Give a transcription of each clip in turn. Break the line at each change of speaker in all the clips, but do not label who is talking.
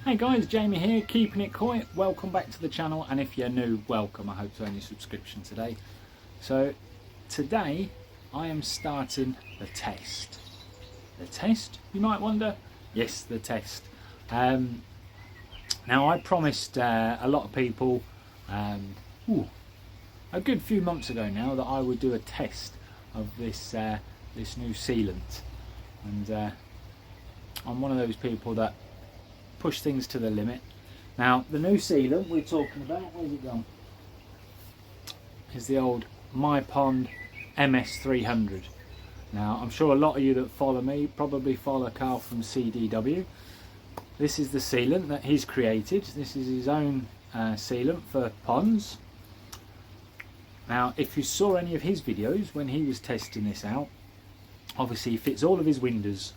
Hey guys, Jamie here, keeping it koi. Welcome back to the channel, and if you're new, welcome. I hope to earn your subscription today. So today I am starting the test. The test, you might wonder? Yes, the test. Now I promised a lot of people a good few months ago now that I would do a test of this this new sealant, and I'm one of those people that push things to the limit. Now the new sealant we're talking about, where's it gone, is the old Pond MS300. Now I'm sure a lot of you that follow me probably follow Carl from CDW. This is the sealant that he's created. This is his own sealant for ponds. Now if you saw any of his videos when he was testing this out, obviously he fits all of his windows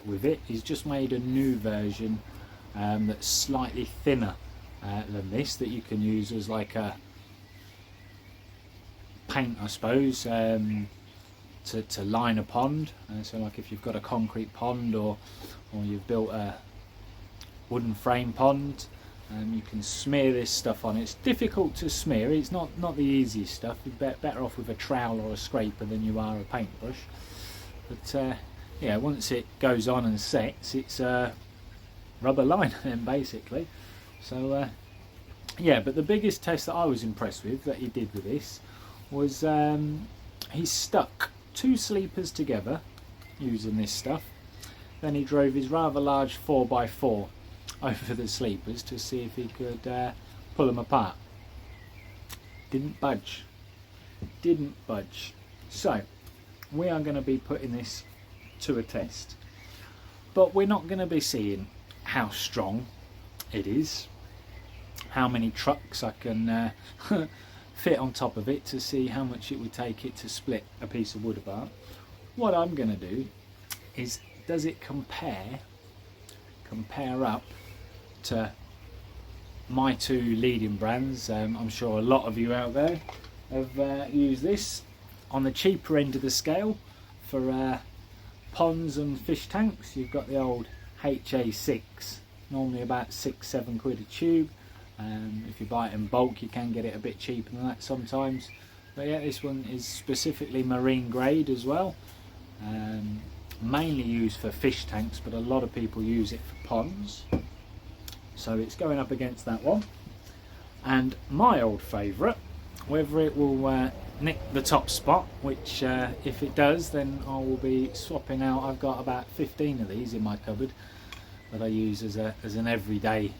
with it. He's just made a new version that's slightly thinner than this, that you can use as like a paint, I suppose, to line a pond. So like if you've got a concrete pond or you've built a wooden frame pond, you can smear this stuff on. It's difficult to smear, it's not the easiest stuff. You're better off with a trowel or a scraper than you are a paintbrush. But yeah, once it goes on and sets, it's rubber line then basically. So yeah, but the biggest test that I was impressed with that he did with this was he stuck two sleepers together using this stuff. Then he drove his rather large 4x4 over the sleepers to see if he could pull them apart. Didn't budge. So we are going to be putting this to a test, but we're not going to be seeing how strong it is, how many trucks I can fit on top of it to see how much it would take it to split a piece of wood apart. What I'm going to do is, does it compare up to my two leading brands? I'm sure a lot of you out there have used this on the cheaper end of the scale for ponds and fish tanks. You've got the old HA6, normally about £6-7 a tube. If you buy it in bulk you can get it a bit cheaper than that sometimes, but yeah, this one is specifically marine grade as well, mainly used for fish tanks, but a lot of people use it for ponds. So it's going up against that one, and my old favourite, whether it will nick the top spot, which if it does then I will be swapping out. I've got about 15 of these in my cupboard that I use as an everyday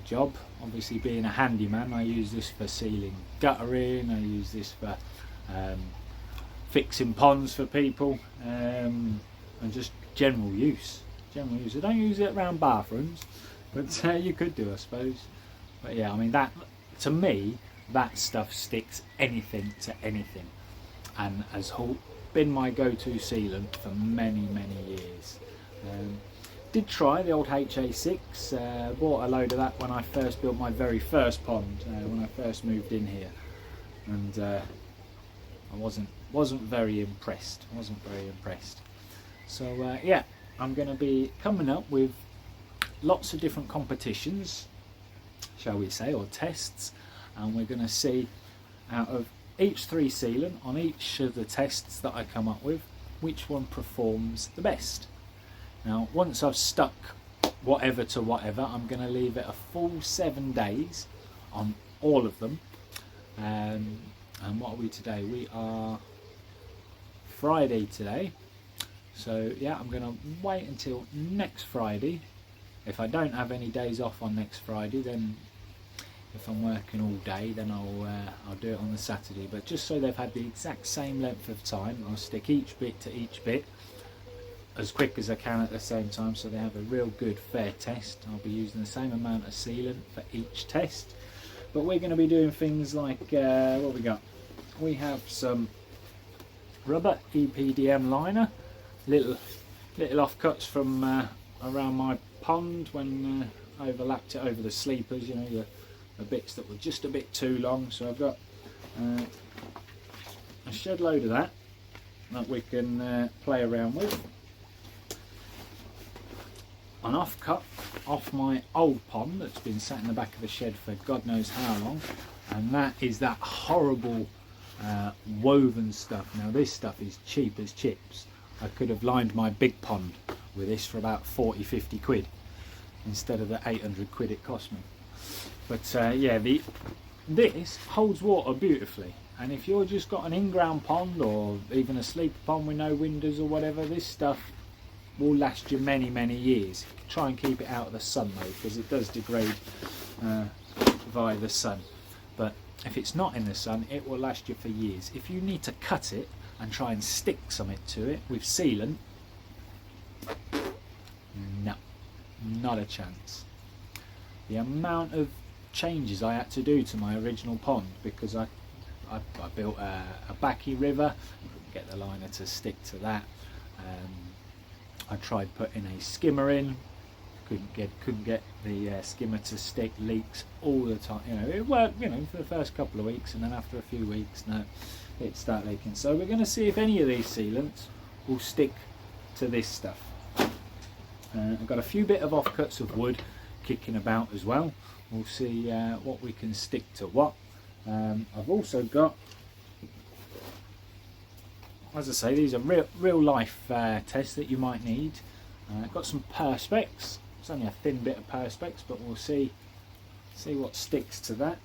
job. Obviously being a handyman, I use this for sealing guttering, I use this for fixing ponds for people, and just general use. I don't use it around bathrooms, but you could do, I suppose. But yeah, I mean, that, to me, that stuff sticks anything to anything, and has been my go-to sealant for many years. Did try the old HA6, bought a load of that when I first built my very first pond, when I first moved in here, and I wasn't very impressed. So yeah, I'm going to be coming up with lots of different competitions, shall we say, or tests, and we're going to see out of each three sealant on each of the tests that I come up with, which one performs the best. Now once I've stuck whatever to whatever, I'm going to leave it a full 7 days on all of them. And what are we today? We are Friday today, so yeah, I'm going to wait until next Friday. If I don't have any days off on next Friday, then if I'm working all day, then I'll do it on the Saturday. But just so they've had the exact same length of time, I'll stick each bit to each bit as quick as I can at the same time, so they have a real good fair test. I'll be using the same amount of sealant for each test, but we're going to be doing things like what we got. We have some rubber EPDM liner, little offcuts from around my pond when I overlapped it over the sleepers, you know, the bits that were just a bit too long. So I've got a shed load of that we can play around with. an offcut off my old pond that's been sat in the back of the shed for God knows how long, and that is that horrible woven stuff. Now this stuff is cheap as chips. I could have lined my big pond with this for about 40-50 quid instead of the 800 quid it cost me. But yeah, this holds water beautifully, and if you're just got an in-ground pond or even a sleeper pond with no windows or whatever, this stuff will last you many years. Try and keep it out of the sun though, because it does degrade via the sun. But if it's not in the sun, it will last you for years. If you need to cut it and try and stick something to it with sealant, no, not a chance. The amount of changes I had to do to my original pond because I built a Bakki river, couldn't get the liner to stick to that. I tried putting a skimmer in, couldn't get the skimmer to stick, leaks all the time. You know, it worked, you know, for the first couple of weeks, and then after a few weeks, no, it started leaking. So we're going to see if any of these sealants will stick to this stuff. I've got a few bit of offcuts of wood kicking about as well. We'll see what we can stick to what. I've also got, as I say, these are real life tests that you might need. I've got some perspex. It's only a thin bit of perspex, but we'll see what sticks to that.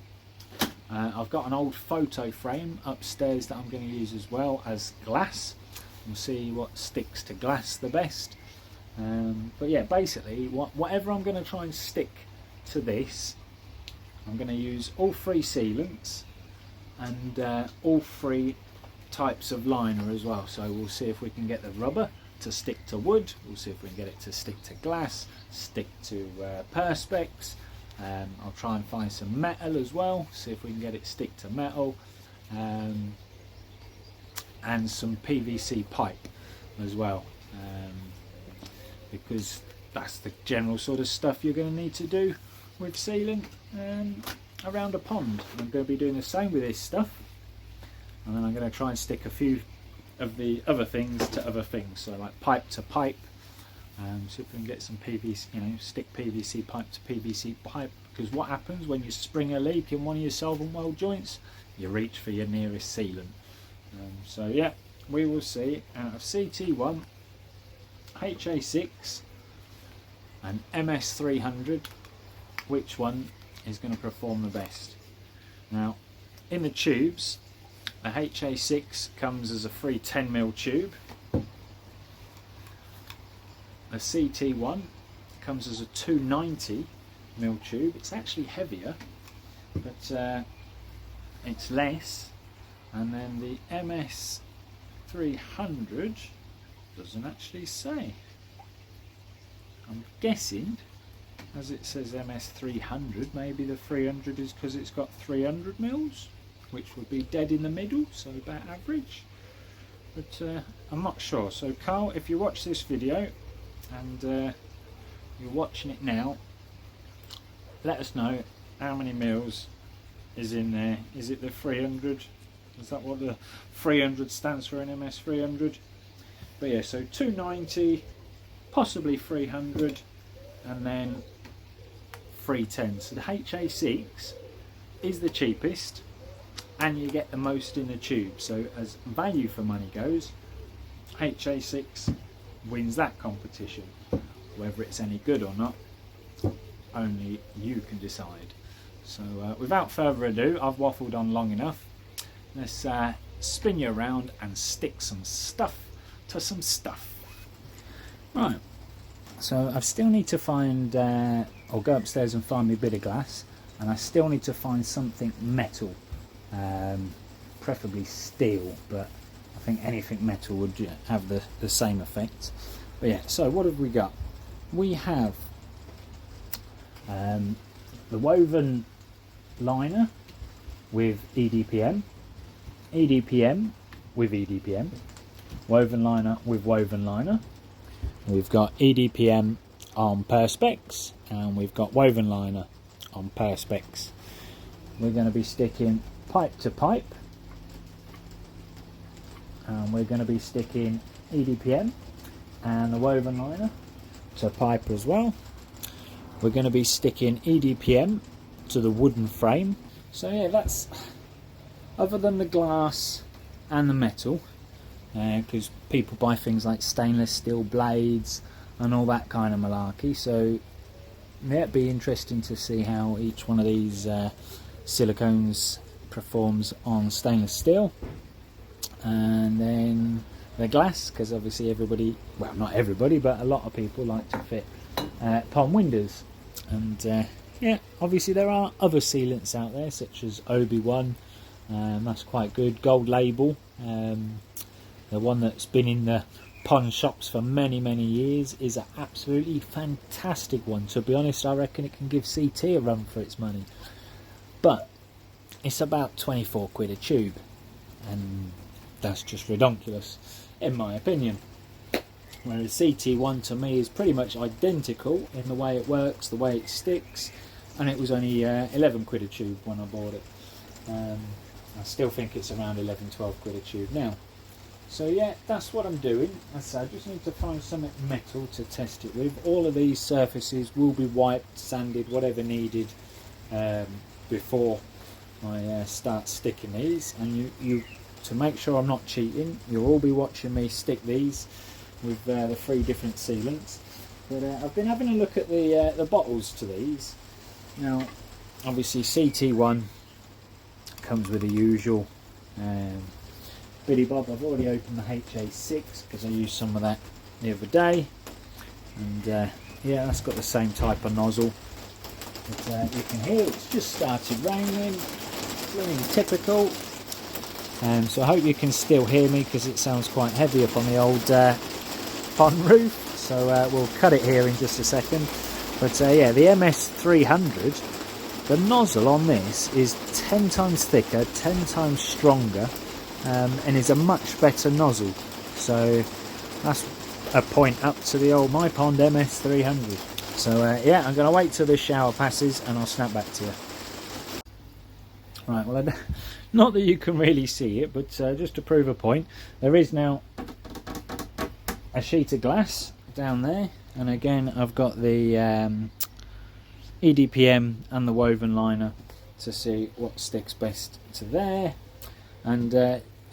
I've got an old photo frame upstairs that I'm going to use as well as glass. We'll see what sticks to glass the best. But yeah, basically whatever I'm going to try and stick to this, I'm going to use all three sealants and all three types of liner as well. So we'll see if we can get the rubber to stick to wood, we'll see if we can get it to stick to glass, stick to perspex. I'll try and find some metal as well, see if we can get it stick to metal, and some PVC pipe as well, because that's the general sort of stuff you're going to need to do with sealant around a pond. I'm going to be doing the same with this stuff, and then I'm going to try and stick a few of the other things to other things, so like pipe to pipe. See if we can get some PVC, you know, stick PVC pipe to PVC pipe, because what happens when you spring a leak in one of your solvent weld joints, you reach for your nearest sealant. So yeah, we will see out of CT1, HA6 and MS300 which one is going to perform the best. Now in the tubes, the HA6 comes as a free 10mm tube. The CT1 comes as a 290mm tube. It's actually heavier, but it's less. And then the MS300 doesn't actually say. I'm guessing, as it says MS300, maybe the 300 is because it's got 300mm, which would be dead in the middle, so about average. But I'm not sure. So Carl, if you watch this video and you're watching it now, let us know how many mils is in there. Is it the 300? Is that what the 300 stands for in MS300? But yeah, so 290, possibly 300, and then 310. So the HA6 is the cheapest, and you get the most in the tube. So as value for money goes, HA6 wins that competition. Whether it's any good or not, only you can decide. So without further ado, I've waffled on long enough. Let's spin you around and stick some stuff to some stuff. Right, so I still need to find, or go upstairs and find me a bit of glass, and I still need to find something metal, preferably steel, but I think anything metal would have the same effect. But yeah, so what have we got? We have the woven liner with EDPM, EDPM with EDPM, woven liner with woven liner. We've got EDPM on perspex, and we've got woven liner on perspex. We're going to be sticking pipe to pipe, and we're going to be sticking EDPM and the woven liner to pipe as well. We're going to be sticking EDPM to the wooden frame. So yeah, that's, other than the glass and the metal, because people buy things like stainless steel blades and all that kind of malarkey, so yeah, it'd be interesting to see how each one of these silicones performs on stainless steel. And then the glass, because obviously everybody, well, not everybody, but a lot of people like to fit Pond windows. And yeah, obviously there are other sealants out there, such as Obi-Wan. That's quite good. Gold label, the one that's been in the pond shops for many years, is an absolutely fantastic one. To be honest, I reckon it can give CT a run for its money, but it's about 24 quid a tube, and that's just ridiculous in my opinion. Whereas CT1 to me is pretty much identical in the way it works, the way it sticks, and it was only 11 quid a tube when I bought it. I still think it's around 11-12 quid a tube now. So yeah, that's what I'm doing. As I say, I just need to find some metal to test it with. All of these surfaces will be wiped, sanded, whatever needed before I start sticking these. And you to make sure I'm not cheating, you'll all be watching me stick these with the 3 different sealants. But I've been having a look at the bottles to these. Now, obviously CT1 comes with the usual Biddy Bob. I've already opened the HA6 because I used some of that the other day, and yeah, that's got the same type of nozzle. But you can hear it's just started raining, really typical. So I hope you can still hear me, because it sounds quite heavy up on the old pond roof. So we'll cut it here in just a second. But yeah, the MS300, the nozzle on this is 10 times thicker, 10 times stronger, and is a much better nozzle. So that's a point up to the old My Pond MS300. So yeah, I'm going to wait till this shower passes and I'll snap back to you. Right, well, not that you can really see it, but just to prove a point, there is now a sheet of glass down there, and again I've got the EDPM and the woven liner to see what sticks best to there. And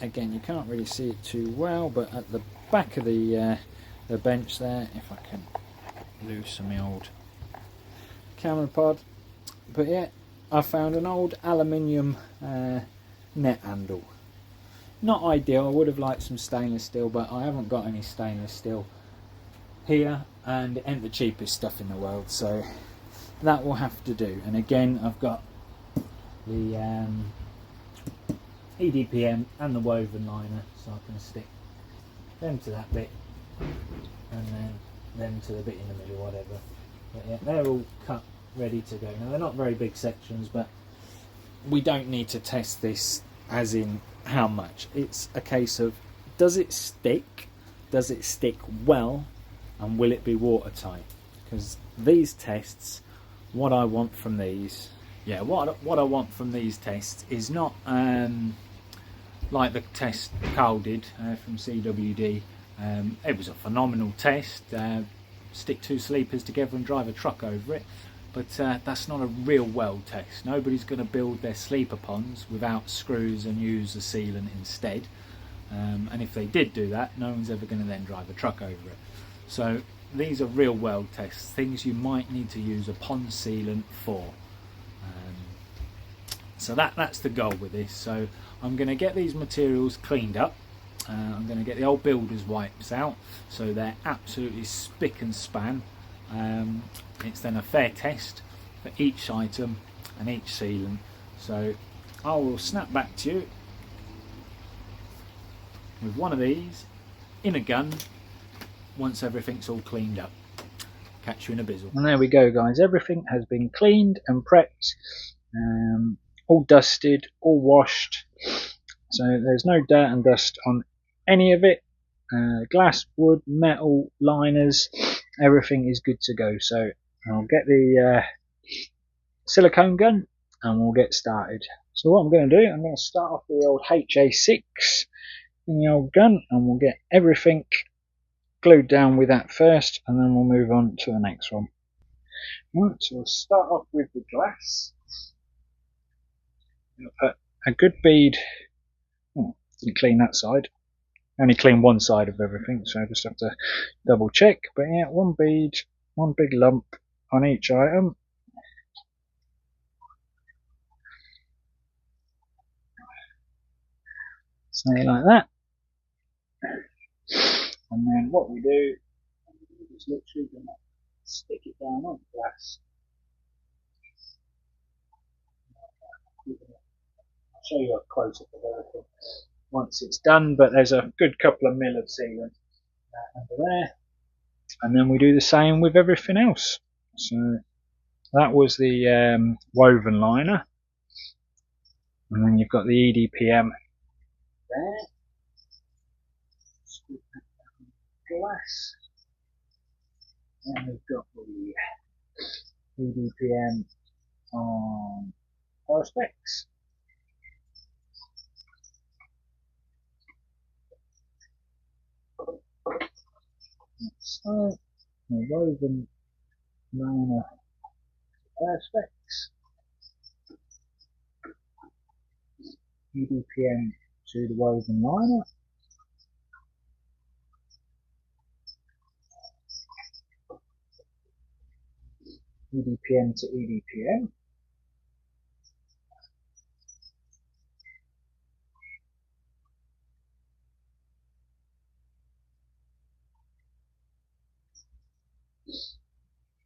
again, you can't really see it too well, but at the back of the bench there, if I can loosen my old camera pod, but yeah, I found an old aluminium net handle. Not ideal, I would have liked some stainless steel, but I haven't got any stainless steel here, and it ain't the cheapest stuff in the world, so that will have to do. And again, I've got the EDPM and the woven liner, so I can stick them to that bit and then them to the bit in the middle, whatever. But yeah, they're all cut, ready to go. Now, they're not very big sections, but we don't need to test this as in how much. It's a case of, does it stick? Does it stick well? And will it be watertight? Because these tests, what I want from these, yeah, what I want from these tests is not like the test Carl did from CWD. It was a phenomenal test. Stick 2 sleepers together and drive a truck over it. But that's not a real well test. Nobody's going to build their sleeper ponds without screws and use a sealant instead. And if they did do that, no one's ever going to then drive a truck over it. So these are real well tests, things you might need to use a pond sealant for. So that's the goal with this. So I'm going to get these materials cleaned up. I'm going to get the old builder's wipes out, so they're absolutely spick and span. It's then a fair test for each item and each sealant. So I will snap back to you with one of these in a gun once everything's all cleaned up. Catch you in a bizzle. And there we go, guys, everything has been cleaned and prepped, all dusted, all washed, so there's no dirt and dust on any of it. Glass, wood, metal, liners, everything is good to go. So I'll get the silicone gun and we'll get started. So what I'm going to do, I'm going to start off with the old HA6 in the old gun, and we'll get everything glued down with that first, and then we'll move on to the next one. Right, so we'll start off with the glass. I'll put a good bead. Oh, didn't clean that side. Only clean one side of everything, so I just have to double check. But yeah, one bead, one big lump on each item. Something like that. And then what we do is literally going to stick it down on the glass. I'll show you a close up of everything once it's done, but there's a good couple of mil of sealant under there. And then we do the same with everything else. So that was the woven liner. And then you've got the EDPM there. Glass. And we've got the EDPM on Perspex. So the woven liner Perspex. EDPM to the woven liner. EDPM to EDPM.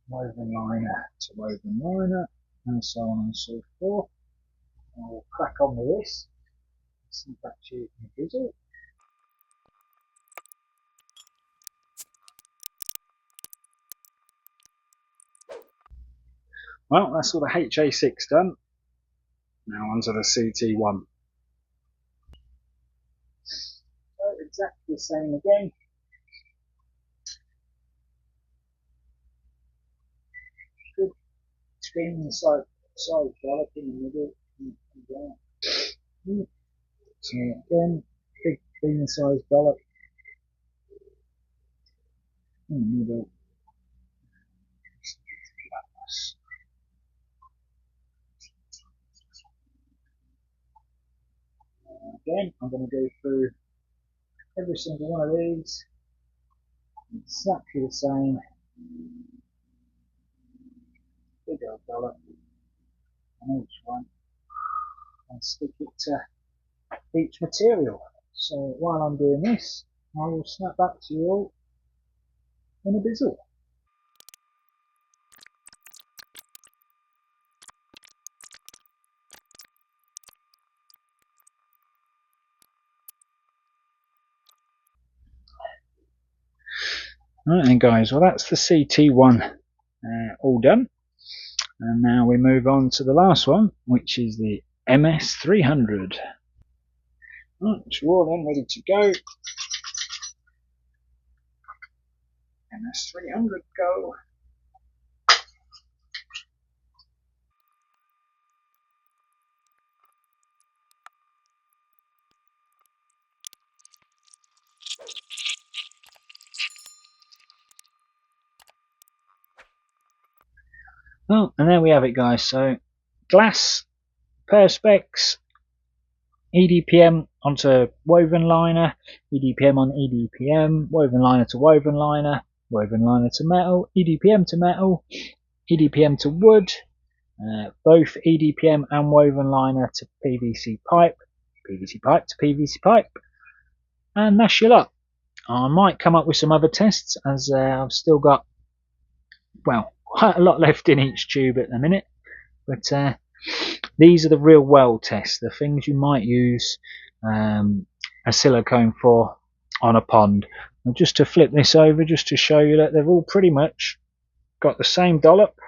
Woven liner to woven liner, and so on and so forth. And we'll crack on with this. See back to you in the drizzle. Well, that's all the HA6 done. Now onto the CT1. So exactly the same again. Good screen side dollop in the middle. So again, big screen size dollop in the middle. Again, I'm going to go through every single one of these, exactly the same. Big old dollop on each one, and stick it to each material. So while I'm doing this, I will snap back to you all in a bizzle. Right then guys, well that's the CT1 all done, and now we move on to the last one, which is the MS300. Right, so we're all then ready to go. MS300 go. Well, and there we have it guys. So glass, Perspex, EDPM onto woven liner, EDPM on EDPM, woven liner to metal, EDPM to metal, EDPM to wood, both EDPM and woven liner to PVC pipe to PVC pipe, and that's your lot. I might come up with some other tests, as I've still got, well, quite a lot left in each tube at the minute, but these are the real well tests, the things you might use a silicone for on a pond. And just to flip this over, just to show you that they've all pretty much got the same dollop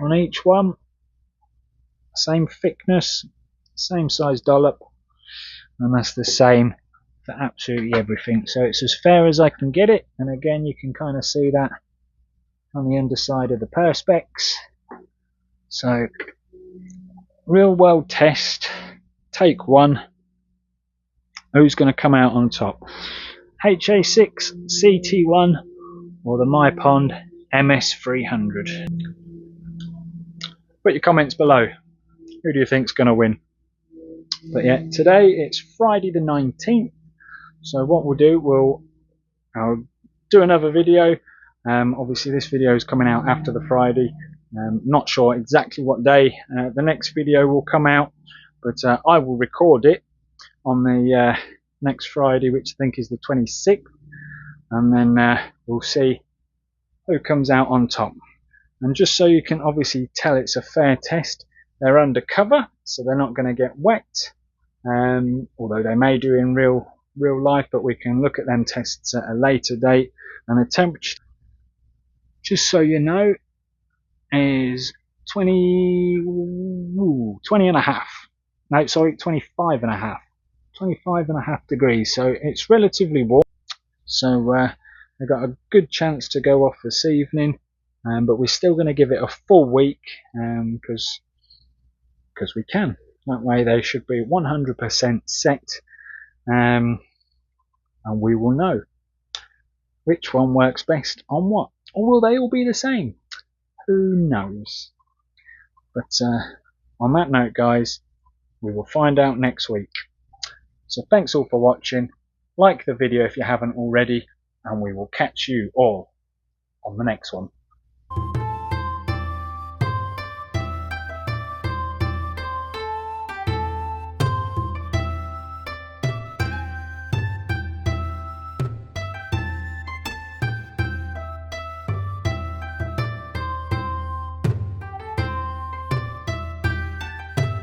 on each one, same thickness, same size dollop, and that's the same for absolutely everything. So it's as fair as I can get it, and again you can kind of see that on the underside of the Perspex. So real world test, take one. Who's going to come out on top? HA6, CT1 or the Pond MS300. Put your comments below. Who do you think's going to win? But yeah, today it's Friday the 19th. So what we'll do, I'll do another video. Obviously this video is coming out after the Friday. Not sure exactly what day the next video will come out, but I will record it on the next Friday, which I think is the 26th, and then we'll see who comes out on top. And just so you can obviously tell it's a fair test, they're undercover, so they're not going to get wet, although they may do in real life, but we can look at them tests at a later date. And the temperature, just so you know, is 20 and a half. No, sorry, 25 and a half. 25 and a half degrees, so it's relatively warm. So I've got a good chance to go off this evening, but we're still going to give it a full week because we can. That way they should be 100% set, and we will know which one works best on what. Or will they all be the same? Who knows? But on that note, guys, we will find out next week. So thanks all for watching. Like the video if you haven't already, and we will catch you all on the next one.